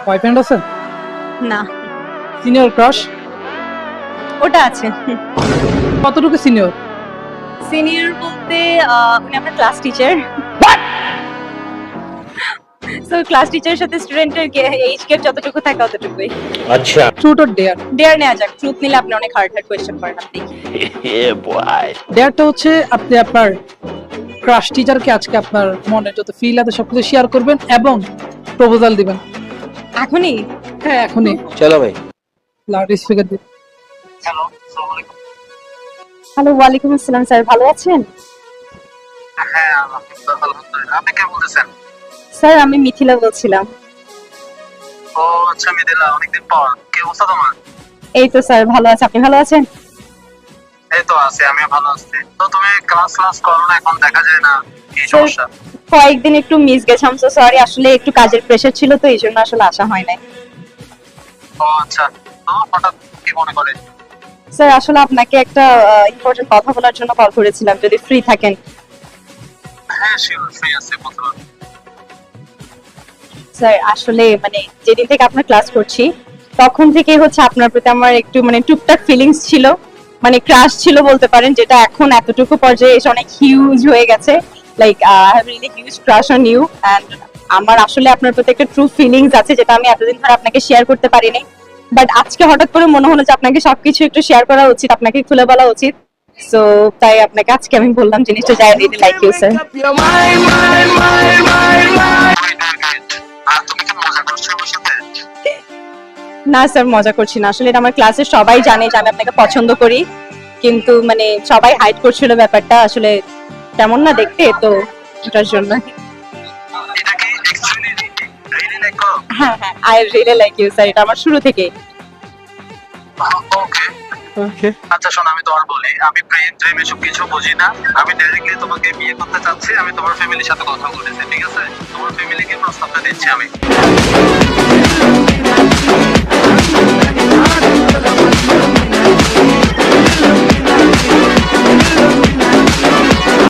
Boyfriend আছে? না, senior crush? ওটা আছে। কতটুকু সিনিয়র? সিনিয়র বলতে উনি আমার ক্লাস টিচার। সো ক্লাস টিচারের সাথে স্টুডেন্টের এইজ গ্যাপ যতটুকু থাকে অতটুকুই। अच्छा ট্রুথ অর ডেয়ার? ডেয়ার নেওয়া যাক, ট্রুথ নিলে আপনি অনেক হার্ড হার্ড কোয়েশ্চেন করেন আপনি। ये बॉय ডেয়ারটা হচ্ছে আপনি আপনার ক্রাশ টিচারকে আজকে আপনার মনে যত ফিল আছে সবকিছু শেয়ার করবেন এবং প্রপোজাল দিবেন। এখনই? হ্যাঁ এখনই। चलो भाई লাউড স্পিকার দিন। হ্যালো, আসসালামু আলাইকুম। হ্যালো, ওয়ালাইকুম আসসালাম স্যার, ভালো আছেন? হ্যাঁ, আলহামদুলিল্লাহ। আপনি কে বলতেছেন? স্যার আমি মিথিলা বলছিলাম। ও আচ্ছা, মিদিলা, অনেকদিন পর। কি অবস্থা তোমার? এই তো স্যার ভালো আছে, আপনি ভালো আছেন? এই তো আছি, আমিও ভালো আছি। তো তুমি ক্লাস করো না, এখন দেখা যায় না, কি স্যার, সমস্যা? কয়েকদিন একটু মিস গেছে, আম সো সরি, আসলে একটু কাজের প্রেশার ছিল তো এই জন্য আসলে আসা হয় নাই। ও আচ্ছা, তো হঠাৎ কি মনে করে? স্যার আসলে আপনাকে একটা ইম্পর্টেন্ট কথা বলার জন্য কল করেছিলাম, যদি ফ্রি থাকেন। হ্যাঁ শিওর, ফ্রি আছি, বলতে পারো। স্যার আসলে মানে যেদিন থেকে আপনার ক্লাস করছি তখন থেকে হচ্ছে আপনার প্রতি আমার একটু মানে টুকটাক ফিলিংস ছিল, মানে ক্রাশ ছিল বলতে পারেন, যেটা এখন এতটুকু পর্যায়ে এসে অনেক হিউজ হয়ে গেছে। Like I have really huge crush on you and আমার আসলে আপনার প্রতি একটা ট্রু ফিলিংস আছে যেটা আমি এতদিন ধরে আপনাকে শেয়ার করতে পারিনি, বাট আজকে হঠাৎ করে মনে হলো যে আপনাকে সবকিছু একটু শেয়ার করা উচিত, আপনাকে খুলে বলা উচিত। সো তাই আপনাকে আজকে আমি বললাম জিনিসটা, যাই রিয়েলি লাইক ইউ স্যার। আর তুমি কি মজা করছো আমার সাথে? না স্যার, মজা করছি না, আসলে এটা আমার ক্লাসে সবাই জানে যে আমি আপনাকে পছন্দ করি, কিন্তু মানে সবাই হাইড করছিল ব্যাপারটা, আসলে তেমন না দেখতে তো এটার জন্য। এটা কি অ্যাকচুয়ালি রিয়েলি লাইক করো? হ্যাঁ হ্যাঁ, I really like you sir, এটা আমার শুরু থেকে। ওকে ওকে। আচ্ছা শোনো, আমি তোমার বলি, আমি প্রেম ড্রিম এসব কিছু বুঝি না। আমি ডাইরেক্টলি তোমাকে বিয়ে করতে চাচ্ছি। আমি তোমার ফ্যামিলির সাথে কথা বলেছি, ঠিক আছে? তোমার ফ্যামিলিকে প্রস্তাবটা দিচ্ছি আমি।